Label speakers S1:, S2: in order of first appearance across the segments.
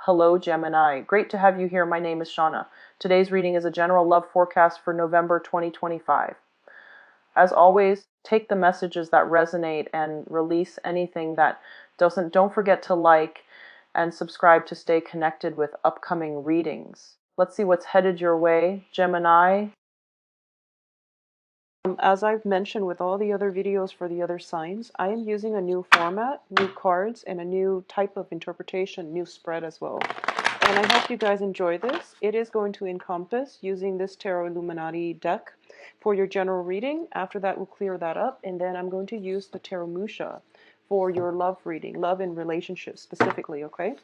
S1: Hello, Gemini. Great to have you here. My name is Shauna. Today's reading is a general love forecast for November 2025. As always, take the messages that resonate and release anything that doesn't. Don't forget to like and subscribe to stay connected with upcoming readings. Let's see what's headed your way, Gemini. As I've mentioned with all the other videos for the other signs, I am using a new format, new cards, and a new type of interpretation, new spread as well. And I hope you guys enjoy this. It is going to encompass using this Tarot Illuminati deck for your general reading. After that, we'll clear that up. And then I'm going to use the Tarot Musha for your love reading, love and relationships specifically, okay?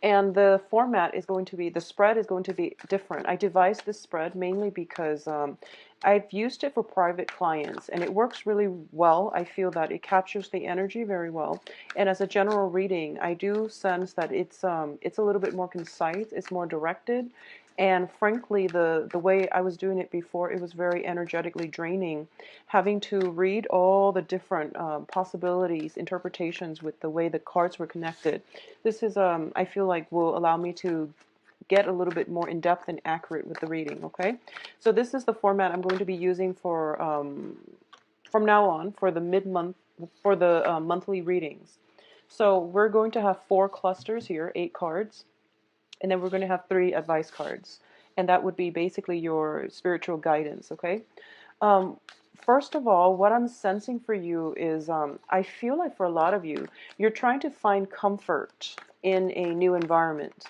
S1: And the format is going to be, the spread is going to be different. I devised this spread mainly because I've used it for private clients and it works really well. I feel that it captures the energy very well. And as a general reading, I do sense that it's a little bit more concise, it's more directed. And frankly, the way I was doing it before, it was very energetically draining, having to read all the different possibilities, interpretations with the way the cards were connected. This is, I feel like, will allow me to get a little bit more in-depth and accurate with the reading, okay? So this is the format I'm going to be using for, from now on, for the mid-month, for the monthly readings. So we're going to have 4 clusters here, 8 cards. And then we're going to have 3 advice cards. And that would be basically your spiritual guidance, okay? First of all, what I'm sensing for you is I feel like for a lot of you, you're trying to find comfort in a new environment.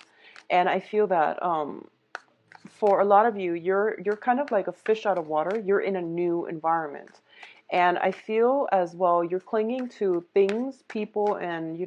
S1: And I feel that for a lot of you, you're kind of like a fish out of water. You're in a new environment. And I feel as well you're clinging to things, people, and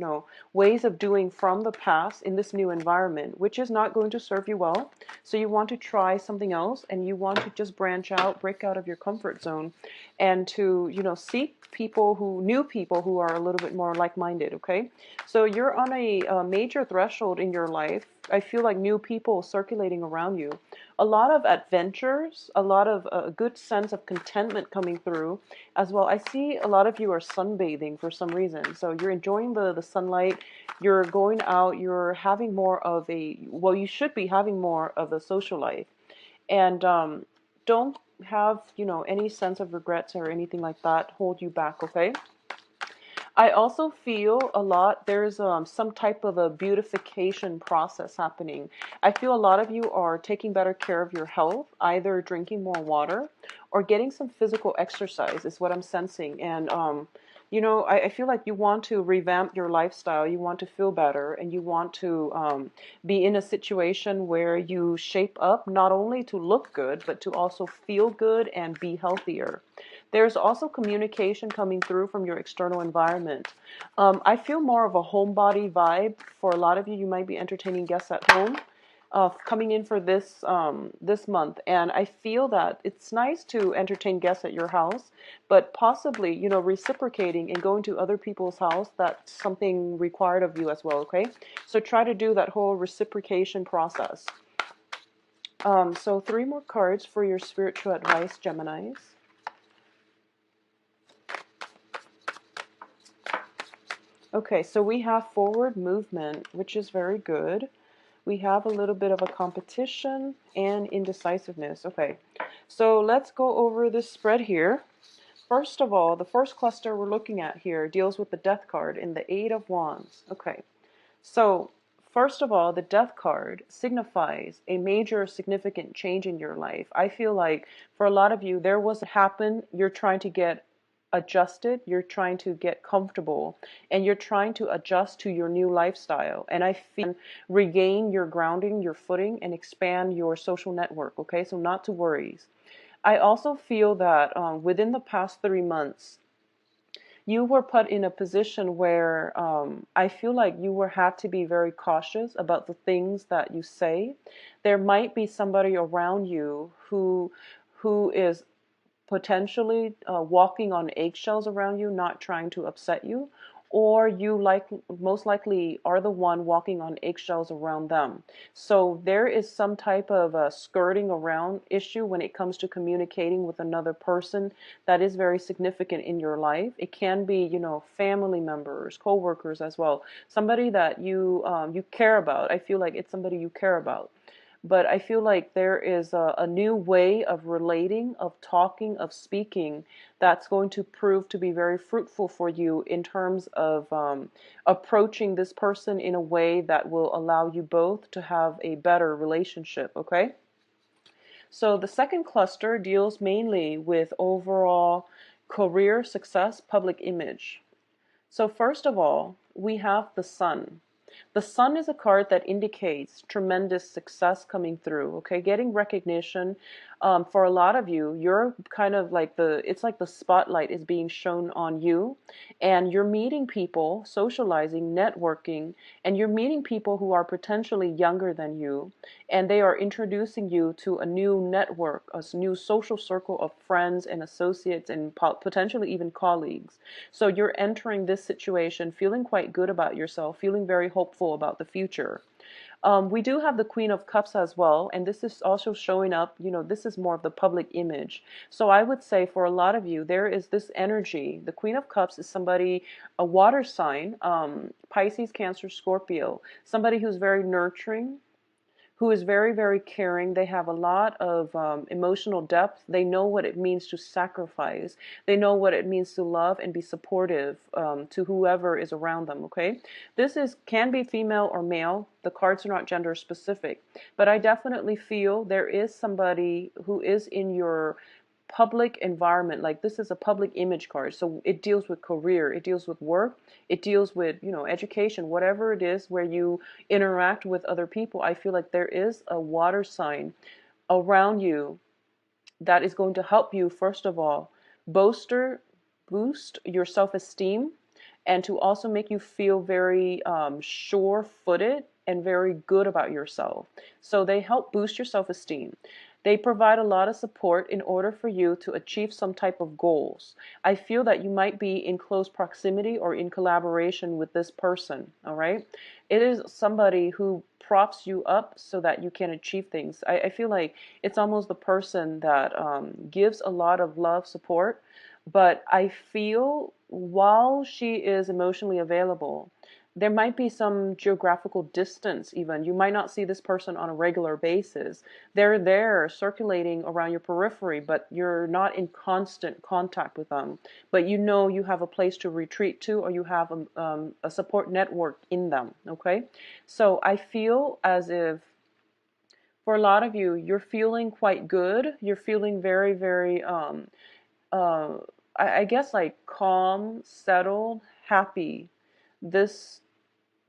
S1: ways of doing from the past in this new environment, which is not going to serve you well. So you want to try something else, and you want to just branch out, break out of your comfort zone, and to seek new people who are a little bit more like-minded. Okay, so you're on a major threshold in your life. I feel like new people circulating around you, a lot of adventures, a lot of a good sense of contentment coming through as well. I see a lot of you are sunbathing for some reason. So you're enjoying the sunlight, you're going out, you're having more of well, you should be having more of a social life. And don't have, any sense of regrets or anything like that hold you back, okay? I also feel a lot, there's some type of a beautification process happening. I feel a lot of you are taking better care of your health, either drinking more water or getting some physical exercise is what I'm sensing. And, I feel like you want to revamp your lifestyle, you want to feel better, and you want to be in a situation where you shape up not only to look good, but to also feel good and be healthier. There's also communication coming through from your external environment. I feel more of a homebody vibe. For a lot of you, you might be entertaining guests at home coming in for this month. And I feel that it's nice to entertain guests at your house, but possibly, reciprocating and going to other people's house, that's something required of you as well, okay? So try to do that whole reciprocation process. So 3 more cards for your spiritual advice, Geminis. Okay, so we have forward movement, which is very good. We have a little bit of a competition and indecisiveness. Okay, so let's go over this spread here. First of all, the first cluster we're looking at here deals with the Death card in the 8 of Wands. Okay, so first of all, the Death card signifies a major significant change in your life. I feel like for a lot of you, there was happen, you're trying to get adjusted, you're trying to get comfortable, and you're trying to adjust to your new lifestyle. And I feel regain your grounding, your footing, and expand your social network. Okay, so not to worries. I also feel that within the past 3 months, you were put in a position where I feel like you had to be very cautious about the things that you say. There might be somebody around you who is potentially walking on eggshells around you, not trying to upset you, or you most likely are the one walking on eggshells around them. So there is some type of skirting around issue when it comes to communicating with another person that is very significant in your life. It can be, you know, family members, co-workers as well, somebody that you care about. I feel like it's somebody you care about. But I feel like there is a new way of relating, of talking, of speaking that's going to prove to be very fruitful for you in terms of approaching this person in a way that will allow you both to have a better relationship, okay? So the second cluster deals mainly with overall career success, public image. So first of all, we have the sun. The sun is a card that indicates tremendous success coming through, okay? Getting recognition. For a lot of you, you're kind of like it's like the spotlight is being shown on you, and you're meeting people, socializing, networking, and you're meeting people who are potentially younger than you, and they are introducing you to a new network, a new social circle of friends and associates and potentially even colleagues. So you're entering this situation feeling quite good about yourself, feeling very hopeful about the future. We do have the Queen of Cups as well, and this is also showing up, you know, this is more of the public image. So I would say for a lot of you, there is this energy. The Queen of Cups is somebody, a water sign, Pisces, Cancer, Scorpio, somebody who's very nurturing, who is very, very caring. They have a lot of emotional depth. They know what it means to sacrifice. They know what it means to love and be supportive to whoever is around them, okay? This can be female or male. The cards are not gender specific. But I definitely feel there is somebody who is in your public environment. Like, this is a public image card, so it deals with career, it deals with work, it deals with, you know, education, whatever it is where you interact with other people. I feel like there is a water sign around you that is going to help you, first of all, boost your self-esteem, and to also make you feel very sure-footed and very good about yourself. So they help boost your self-esteem. They provide a lot of support in order for you to achieve some type of goals. I feel that you might be in close proximity or in collaboration with this person, all right? It is somebody who props you up so that you can achieve things. I feel like it's almost the person that gives a lot of love, support, but I feel while she is emotionally available, there might be some geographical distance even. You might not see this person on a regular basis. They're there circulating around your periphery, but you're not in constant contact with them. But you know you have a place to retreat to, or you have a support network in them, okay? So I feel as if for a lot of you, you're feeling quite good. You're feeling very, very, uh, I guess like calm, settled, happy this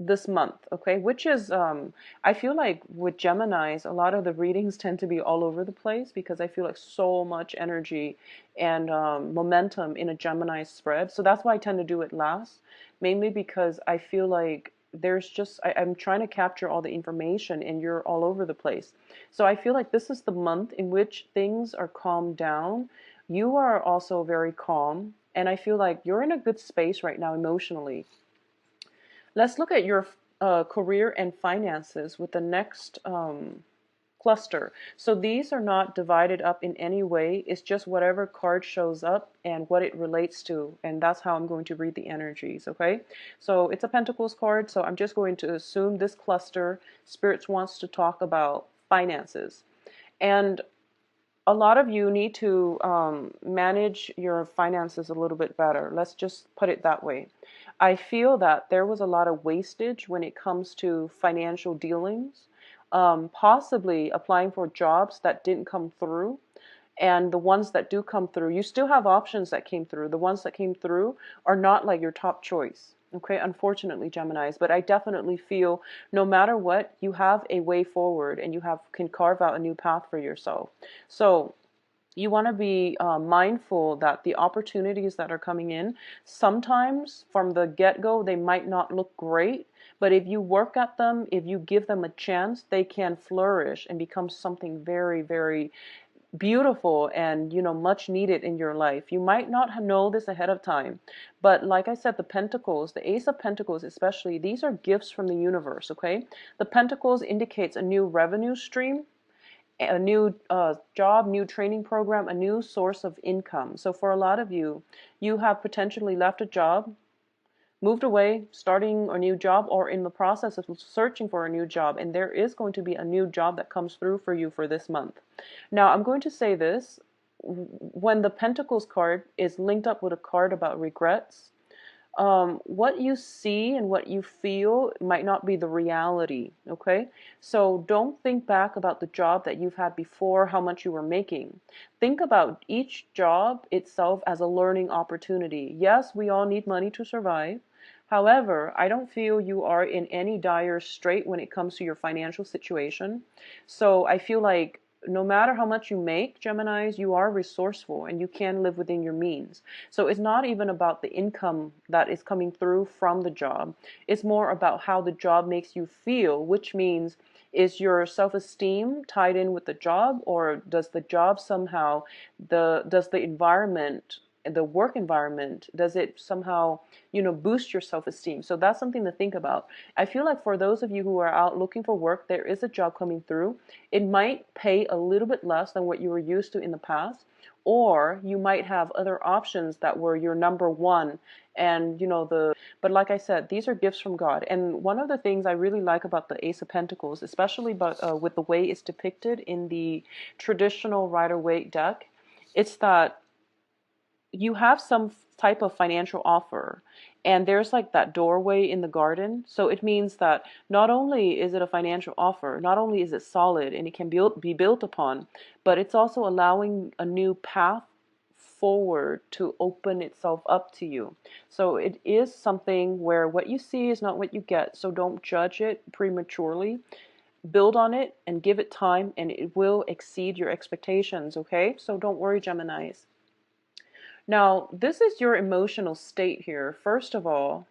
S1: this month, okay? Which is, I feel like with Geminis, a lot of the readings tend to be all over the place because I feel like so much energy and momentum in a Gemini spread. So that's why I tend to do it last, mainly because I feel like there's just, I'm trying to capture all the information and you're all over the place. So I feel like this is the month in which things are calmed down. You are also very calm, and I feel like you're in a good space right now emotionally. Let's look at your career and finances with the next cluster. So these are not divided up in any way. It's just whatever card shows up and what it relates to. And that's how I'm going to read the energies, okay? So it's a Pentacles card. So I'm just going to assume this cluster, Spirits wants to talk about finances. And a lot of you need to manage your finances a little bit better. Let's just put it that way. I feel that there was a lot of wastage when it comes to financial dealings, possibly applying for jobs that didn't come through. And the ones that do come through, you still have options that came through. The ones that came through are not like your top choice. Okay, unfortunately, Geminis, but I definitely feel no matter what, you have a way forward and you can carve out a new path for yourself. So you want to be mindful that the opportunities that are coming in, sometimes from the get-go, they might not look great, but if you work at them, if you give them a chance, they can flourish and become something very, very beautiful and, much needed in your life. You might not know this ahead of time, but like I said, the Pentacles, the Ace of Pentacles especially, these are gifts from the universe, okay? The Pentacles indicates a new revenue stream, a new job, new training program, a new source of income. So for a lot of you, you have potentially left a job, moved away, starting a new job, or in the process of searching for a new job, and there is going to be a new job that comes through for you for this month. Now, I'm going to say this. When the Pentacles card is linked up with a card about regrets, what you see and what you feel might not be the reality, okay? So don't think back about the job that you've had before, how much you were making. Think about each job itself as a learning opportunity. Yes, we all need money to survive. However, I don't feel you are in any dire strait when it comes to your financial situation. So I feel like no matter how much you make, Geminis, you are resourceful and you can live within your means. So it's not even about the income that is coming through from the job. It's more about how the job makes you feel, which means, is your self-esteem tied in with the job, or does the job somehow, does the environment, the work environment, does it somehow, boost your self-esteem? So that's something to think about. I feel like for those of you who are out looking for work, there is a job coming through. It might pay a little bit less than what you were used to in the past, or you might have other options that were your number one. And but like I said, these are gifts from God. And one of the things I really like about the Ace of Pentacles, especially with the way it's depicted in the traditional Rider-Waite deck, it's that you have some type of financial offer, and there's like that doorway in the garden. So it means that not only is it a financial offer, not only is it solid and it can be built upon, but it's also allowing a new path forward to open itself up to you. So it is something where what you see is not what you get. So don't judge it prematurely. Build on it and give it time, and it will exceed your expectations, okay? So don't worry, Geminis. Now, this is your emotional state here. First of all,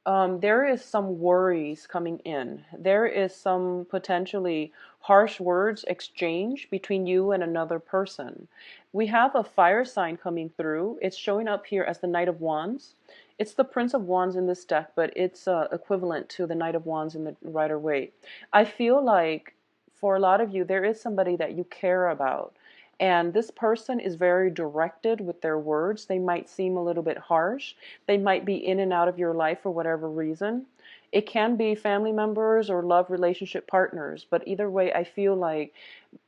S1: there is some worries coming in. There is some potentially harsh words exchanged between you and another person. We have a fire sign coming through. It's showing up here as the Knight of Wands. It's the Prince of Wands in this deck, but it's equivalent to the Knight of Wands in the Rider-Waite. I feel like for a lot of you, there is somebody that you care about. And this person is very directed with their words. They might seem a little bit harsh. They might be in and out of your life for whatever reason. It can be family members or love relationship partners. But either way, I feel like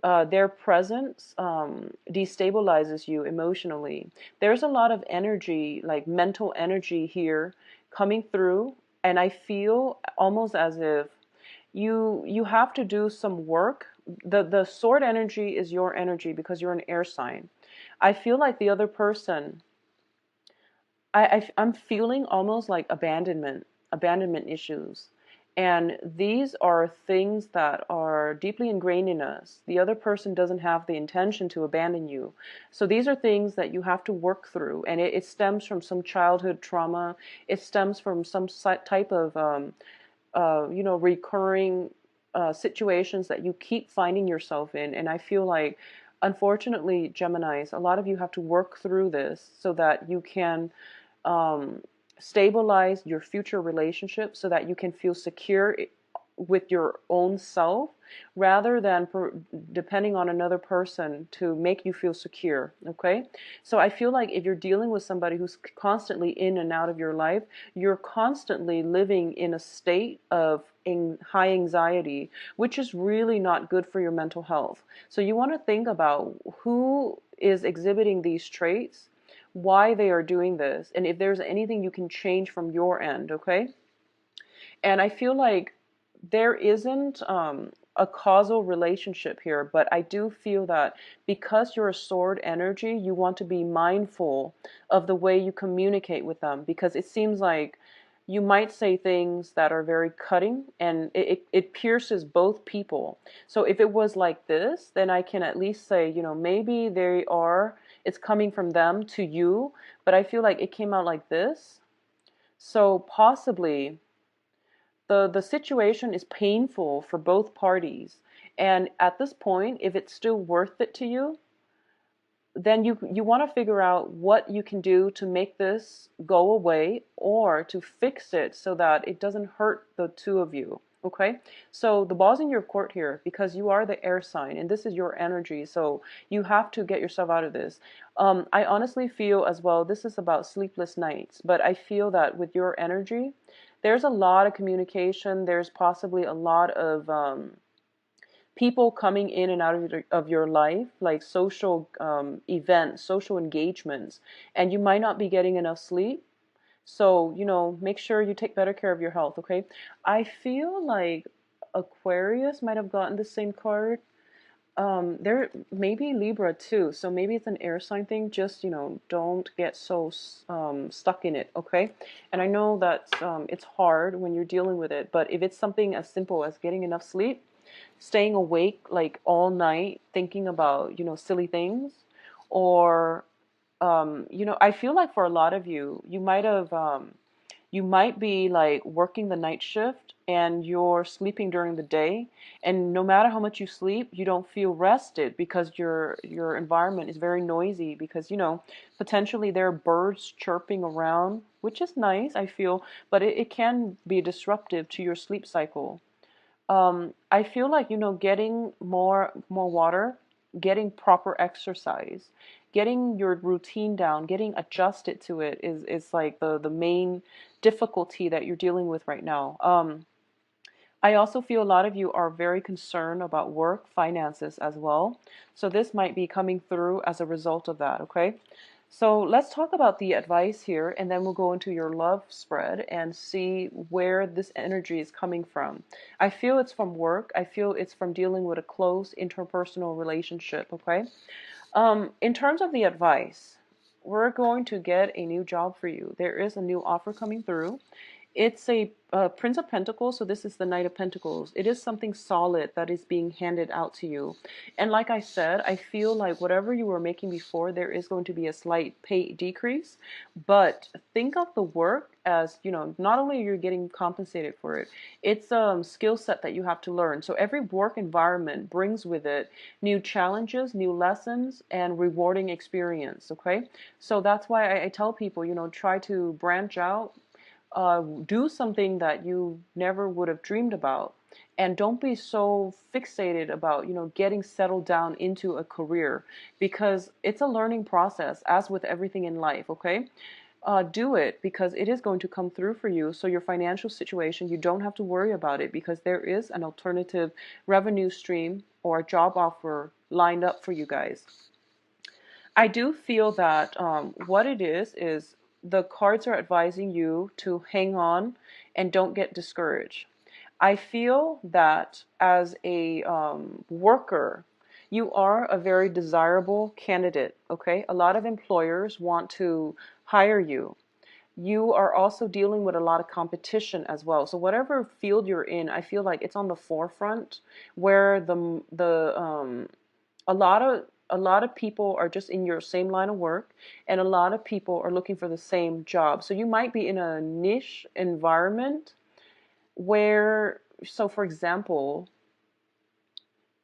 S1: their presence destabilizes you emotionally. There's a lot of energy, like mental energy here coming through. And I feel almost as if you have to do some work. The sword energy is your energy because you're an air sign. I feel like the other person, I'm feeling almost like abandonment issues. And these are things that are deeply ingrained in us. The other person doesn't have the intention to abandon you. So these are things that you have to work through. And it stems from some childhood trauma. It stems from some type of recurring situations that you keep finding yourself in. And I feel like, unfortunately, Geminis, a lot of you have to work through this so that you can stabilize your future relationship, so that you can feel secure with your own self, rather than depending on another person to make you feel secure, okay? So I feel like if you're dealing with somebody who's constantly in and out of your life, you're constantly living in a state of high anxiety, which is really not good for your mental health. So you want to think about who is exhibiting these traits, why they are doing this, and if there's anything you can change from your end, okay? And I feel like there isn't a causal relationship here, but I do feel that because you're a sword energy, you want to be mindful of the way you communicate with them, because it seems like you might say things that are very cutting, and it pierces both people. So if it was like this, then I can at least say, maybe it's coming from them to you, but I feel like it came out like this. So possibly the situation is painful for both parties, And at this point, if it's still worth it to you, then you want to figure out what you can do to make this go away or to fix it so that it doesn't hurt the two of you. Okay, so the ball's in your court here because you are the air sign and this is your energy, so you have to get yourself out of this. I honestly feel as well, this is about sleepless nights, but I feel that with your energy, there's a lot of communication, there's possibly a lot of people coming in and out of your life, like social events, social engagements, and you might not be getting enough sleep. So, make sure you take better care of your health, okay? I feel like Aquarius might have gotten the same card. There maybe Libra too, so maybe it's an air sign thing. Just don't get so stuck in it, okay? And I know that it's hard when you're dealing with it, but if it's something as simple as getting enough sleep, staying awake like all night thinking about silly things, or I feel like for a lot of you, you might be like working the night shift and you're sleeping during the day, and no matter how much you sleep, you don't feel rested because your environment is very noisy because potentially there are birds chirping around, which is nice, I feel, but it can be disruptive to your sleep cycle. I feel like, getting more water, getting proper exercise, getting your routine down, getting adjusted to it is like the main difficulty that you're dealing with right now. I also feel a lot of you are very concerned about work, finances as well. So this might be coming through as a result of that, okay? So let's talk about the advice here, and then we'll go into your love spread and see where this energy is coming from. I feel it's from work. I feel it's from dealing with a close interpersonal relationship, okay? In terms of the advice, we're going to get a new job for you. There is a new offer coming through. It's a Prince of Pentacles, so this is the Knight of Pentacles. It is something solid that is being handed out to you. And like I said, I feel like whatever you were making before, there is going to be a slight pay decrease. But think of the work as, not only you're getting compensated for it, it's a skill set that you have to learn. So every work environment brings with it new challenges, new lessons, and rewarding experience, okay? So that's why I tell people, try to branch out, do something that you never would have dreamed about, and don't be so fixated about getting settled down into a career, because it's a learning process as with everything in life, okay? Do it because it is going to come through for you. So your financial situation, you don't have to worry about it because there is an alternative revenue stream or a job offer lined up for you guys. I do feel that what it is the cards are advising you to hang on and don't get discouraged. I feel that as a worker, you are a very desirable candidate, okay? A lot of employers want to hire you. You are also dealing with a lot of competition as well. So whatever field you're in, I feel like it's on the forefront where a lot of people are just in your same line of work, and a lot of people are looking for the same job. So you might be in a niche environment where, so for example,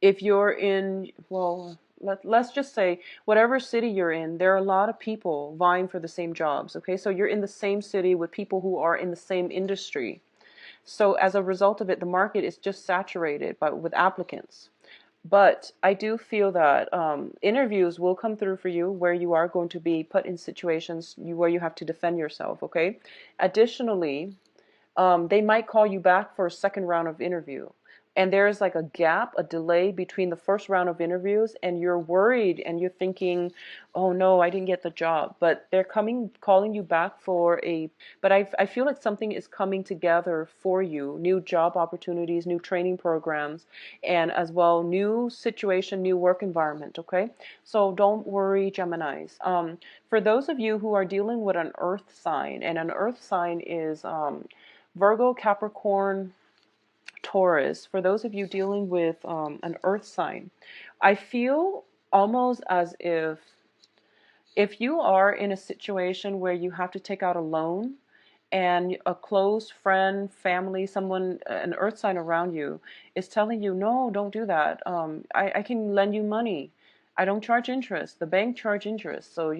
S1: if you're in, well, let's just say whatever city you're in, there are a lot of people vying for the same jobs, okay? So you're in the same city with people who are in the same industry. So as a result of it, the market is just saturated with applicants. But I do feel that interviews will come through for you where you are going to be put in situations where you have to defend yourself, okay? Additionally, they might call you back for a second round of interview. And there's like a gap, a delay between the first round of interviews, and you're worried and you're thinking, oh no, I didn't get the job. But they're calling you back but I feel like something is coming together for you. New job opportunities, new training programs, and as well, new situation, new work environment, okay? So don't worry, Geminis. For those of you who are dealing with an earth sign, and an earth sign is Virgo, Capricorn, Taurus, for those of you dealing with an earth sign, I feel almost as if you are in a situation where you have to take out a loan and a close friend, family, someone, an earth sign around you is telling you, no, don't do that. I can lend you money. I don't charge interest. The bank charge interest. So,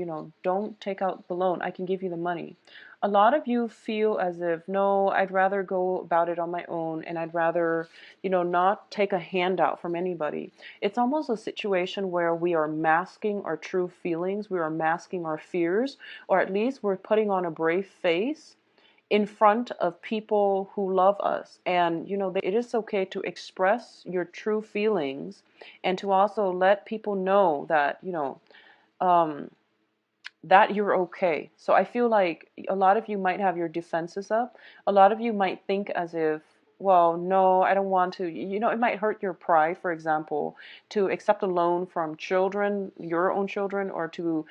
S1: don't take out the loan. I can give you the money. A lot of you feel as if, no, I'd rather go about it on my own, and I'd rather, not take a handout from anybody. It's almost a situation where we are masking our true feelings. We are masking our fears, or at least we're putting on a brave face in front of people who love us. And, it is okay to express your true feelings and to also let people know that, um, that you're okay. So I feel like a lot of you might have your defenses up. A lot of you might think as if, well, no, I don't want to. It might hurt your pride, for example, to accept a loan from children, your own children, or to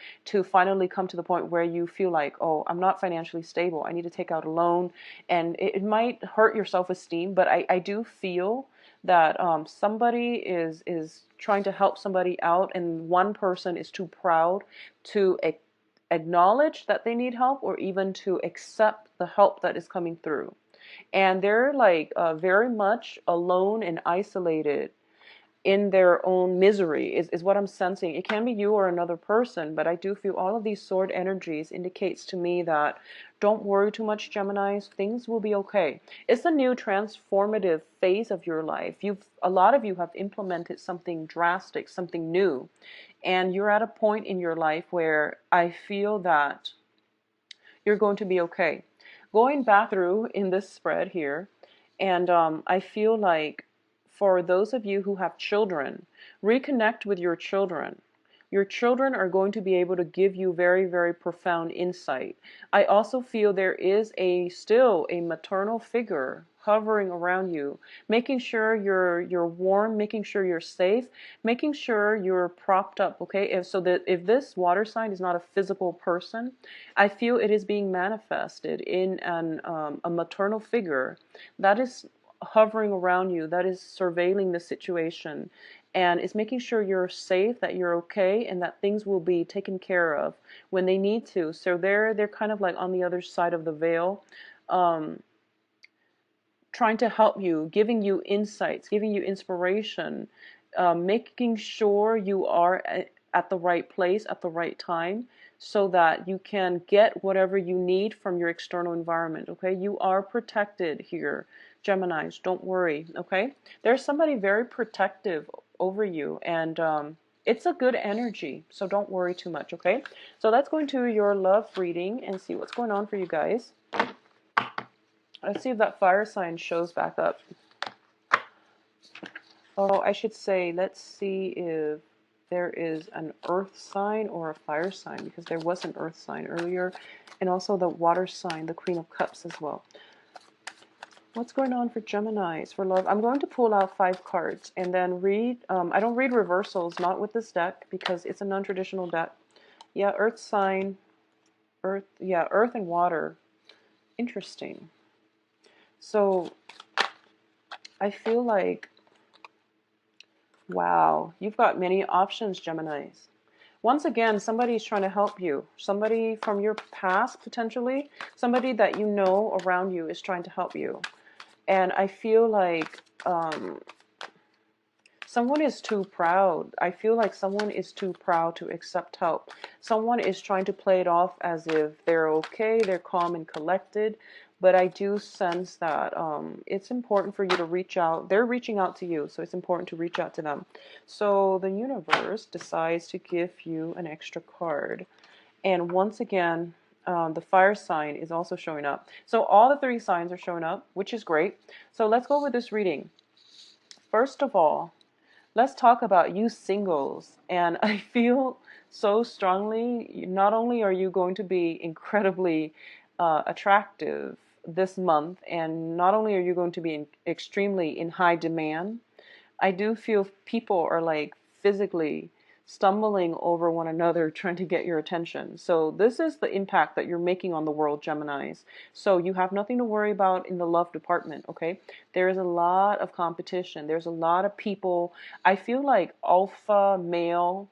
S1: finally come to the point where you feel like, oh, I'm not financially stable. I need to take out a loan. And it might hurt your self-esteem, but I do feel that somebody is trying to help somebody out, and one person is too proud to acknowledge that they need help, or even to accept the help that is coming through. And they're like very much alone and isolated in their own misery is what I'm sensing. It can be you or another person, but I do feel all of these sword energies indicates to me that don't worry too much, Geminis. Things will be okay. It's a new transformative phase of your life. A lot of you have implemented something drastic, something new, and you're at a point in your life where I feel that you're going to be okay. Going back through in this spread here, and I feel like for those of you who have children, reconnect with your children. Your children are going to be able to give you very, very profound insight. I also feel there is still a maternal figure hovering around you, making sure you're warm, making sure you're safe, making sure you're propped up, okay? If this water sign is not a physical person, I feel it is being manifested in a maternal figure that is hovering around you, that is surveilling the situation, and is making sure you're safe, that you're okay, and that things will be taken care of when they need to. So they're kind of like on the other side of the veil, trying to help you, giving you insights, giving you inspiration, making sure you are at the right place at the right time so that you can get whatever you need from your external environment, okay? You are protected here, Geminis. Don't worry, okay? There's somebody very protective over you, and it's a good energy, so don't worry too much, okay? So let's go into your love reading and see what's going on for you guys. Let's see if that fire sign shows back up. Oh, I should say, let's see if there is an earth sign or a fire sign, because there was an earth sign earlier, and also the water sign, the Queen of Cups as well. What's going on for Geminis for love? I'm going to pull out 5 cards and then read. I don't read reversals, not with this deck, because it's a non-traditional deck. Yeah, earth sign, earth and water. Interesting. So I feel like, wow, you've got many options, Geminis. Once again, somebody's trying to help you. Somebody from your past, potentially. Somebody that you know around you is trying to help you. And I feel like someone is too proud. I feel like someone is too proud to accept help. Someone is trying to play it off as if they're okay, they're calm and collected. But I do sense that it's important for you to reach out. They're reaching out to you, so it's important to reach out to them. So the universe decides to give you an extra card. And once again, the fire sign is also showing up. So all the 3 signs are showing up, which is great. So let's go with this reading. First of all, let's talk about you singles. And I feel so strongly, not only are you going to be incredibly attractive this month, and not only are you going to be extremely in high demand, I do feel people are like physically stumbling over one another trying to get your attention. So this is the impact that you're making on the world, Geminis. So you have nothing to worry about in the love department, okay? There is a lot of competition. There's a lot of people. I feel like alpha male,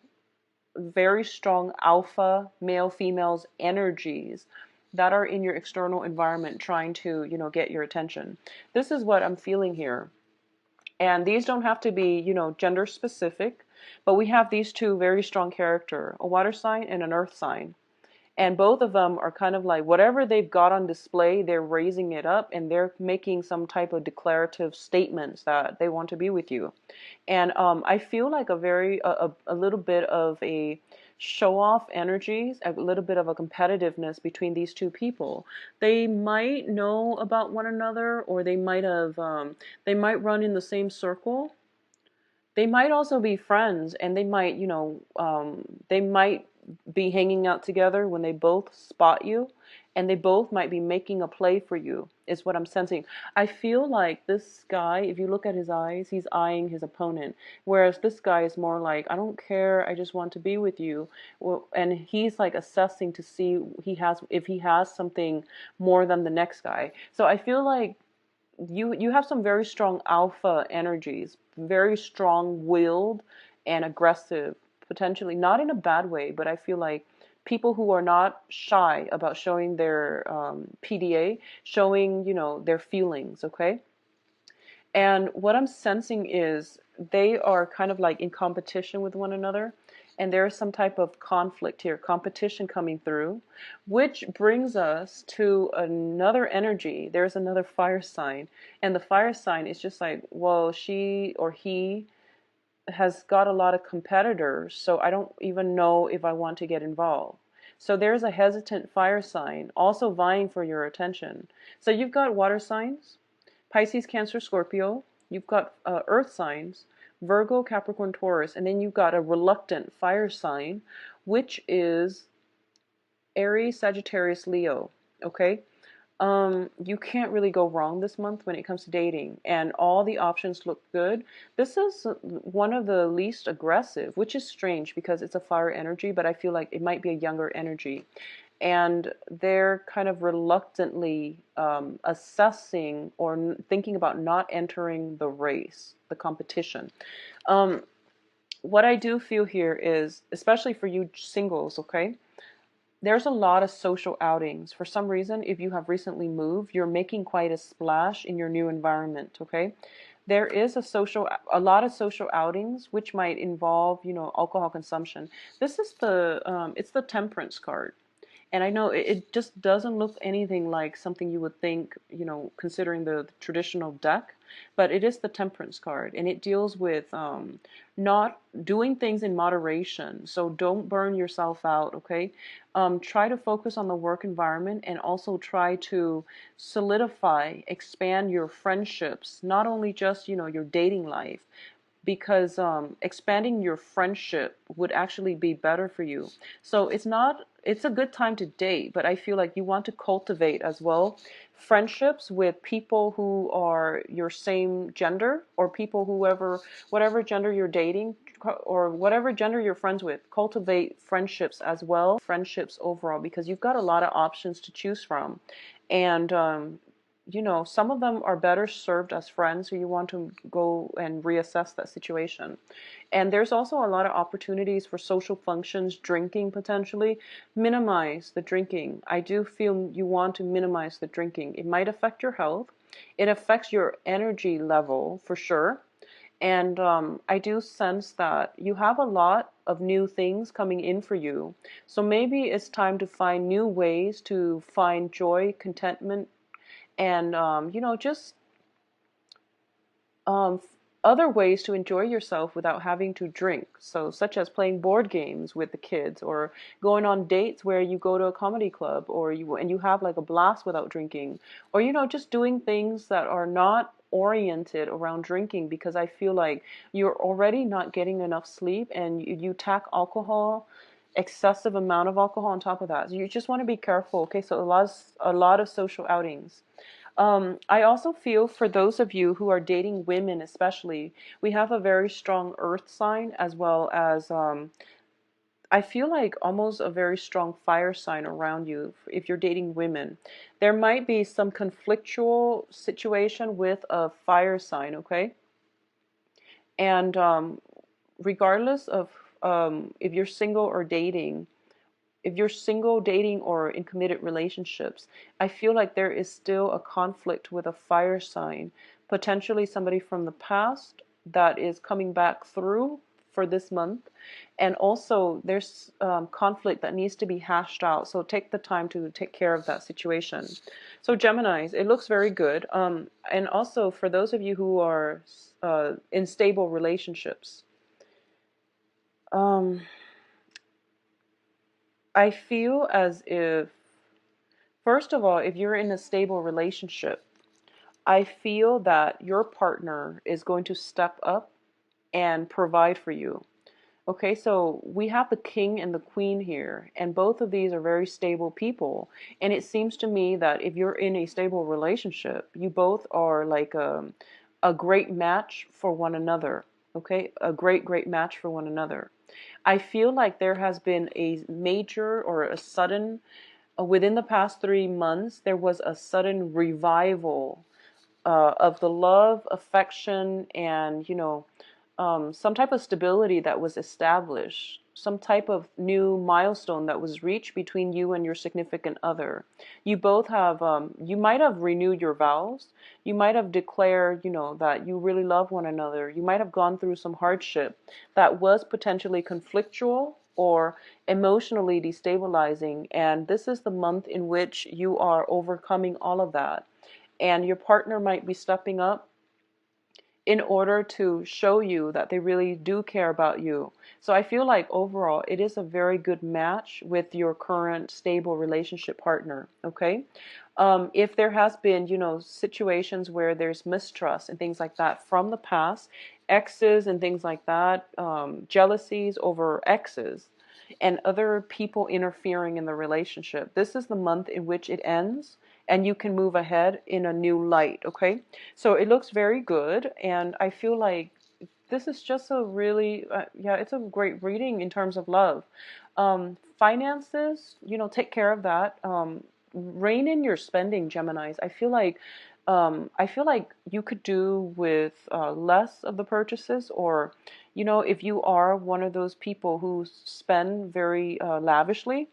S1: very strong alpha male females energies that are in your external environment trying to, get your attention. This is what I'm feeling here. And these don't have to be, gender specific, but we have these two very strong character, a water sign and an earth sign. And both of them are kind of like whatever they've got on display, they're raising it up and they're making some type of declarative statements that they want to be with you. And I feel like a little bit of a show off energies, a little bit of a competitiveness between these two people. They might know about one another, or they might run in the same circle. They might also be friends, and they might be hanging out together when they both spot you, and they both might be making a play for you, is what I'm sensing. I feel like this guy, if you look at his eyes, he's eyeing his opponent, whereas this guy is more like, I don't care, I just want to be with you. Well, and he's like assessing to see if he has something more than the next guy. So I feel like you have some very strong alpha energies, very strong-willed and aggressive, potentially not in a bad way, but I feel like people who are not shy about showing their PDA, showing, their feelings, okay? And what I'm sensing is they are kind of like in competition with one another. And there's some type of conflict here, competition coming through, which brings us to another energy. There's another fire sign. And the fire sign is just like, well, she or he has got a lot of competitors, so I don't even know if I want to get involved. So there's a hesitant fire sign also vying for your attention. So you've got water signs, Pisces, Cancer, Scorpio. You've got earth signs, Virgo, Capricorn, Taurus. And then you've got a reluctant fire sign, which is Aries, Sagittarius, Leo. Okay? You can't really go wrong this month when it comes to dating, and all the options look good. This is one of the least aggressive, which is strange because it's a fire energy, but I feel like it might be a younger energy. And they're kind of reluctantly assessing or thinking about not entering the race, the competition. What I do feel here is, especially for you singles, okay? There's a lot of social outings. For some reason, if you have recently moved, you're making quite a splash in your new environment, okay? There is a lot of social outings, which might involve, alcohol consumption. This is it's the temperance card. And I know it just doesn't look anything like something you would think, considering the traditional deck, but it is the Temperance card, and it deals with not doing things in moderation. So don't burn yourself out, okay? Try to focus on the work environment, and also try to solidify, expand your friendships, not only just, your dating life, because expanding your friendship would actually be better for you. So it's a good time to date, but I feel like you want to cultivate as well friendships with people who are your same gender, or people whatever gender you're dating, or whatever gender you're friends with. Cultivate friendships as well, friendships overall, because you've got a lot of options to choose from. And some of them are better served as friends, so you want to go and reassess that situation. And there's also a lot of opportunities for social functions, drinking potentially. Minimize the drinking. I do feel you want to minimize the drinking. It might affect your health. It affects your energy level for sure. And I do sense that you have a lot of new things coming in for you. So maybe it's time to find new ways to find joy, contentment, and just um, other ways to enjoy yourself without having to drink. So such as playing board games with the kids, or going on dates where you go to a comedy club, or you have like a blast without drinking, or just doing things that are not oriented around drinking, because I feel like you're already not getting enough sleep, and you tack alcohol, excessive amount of alcohol on top of that. So you just want to be careful, okay? So a lot of social outings. I also feel for those of you who are dating women, especially, we have a very strong earth sign, as well as I feel like almost a very strong fire sign around you if you're dating women. There might be some conflictual situation with a fire sign, okay? And regardless of if you're single or dating, if you're single, dating, or in committed relationships, I feel like there is still a conflict with a fire sign, potentially somebody from the past that is coming back through for this month. And also, there's conflict that needs to be hashed out. So take the time to take care of that situation. So Geminis, it looks very good. And also, for those of you who are in stable relationships, um, I feel as if, first of all, if you're in a stable relationship, I feel that your partner is going to step up and provide for you. Okay, so we have the king and the queen here, and both of these are very stable people. And it seems to me that if you're in a stable relationship, you both are like a great match for one another. Okay, a great match for one another. I feel like there has been a major or a sudden, within the past 3 months, there was a sudden revival of the love, affection, and, some type of stability that was established, some type of new milestone that was reached between you and your significant other. You both have, you might have renewed your vows. You might have declared, that you really love one another. You might have gone through some hardship that was potentially conflictual or emotionally destabilizing. And this is the month in which you are overcoming all of that. And your partner might be stepping up in order to show you that they really do care about you. So I feel like overall it is a very good match with your current stable relationship partner, okay? If there has been, situations where there's mistrust and things like that from the past, exes and things like that, jealousies over exes, and other people interfering in the relationship, this is the month in which it ends and you can move ahead in a new light, okay? So it looks very good, and I feel like this is just a really, yeah, it's a great reading in terms of love. Finances, take care of that. Rein in your spending, Geminis. I feel like you could do with less of the purchases, or, if you are one of those people who spend very lavishly,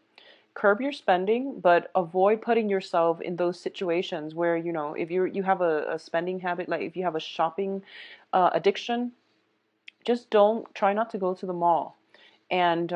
S1: curb your spending, but avoid putting yourself in those situations where, if you have a spending habit, like if you have a shopping addiction, just don't try not to go to the mall. And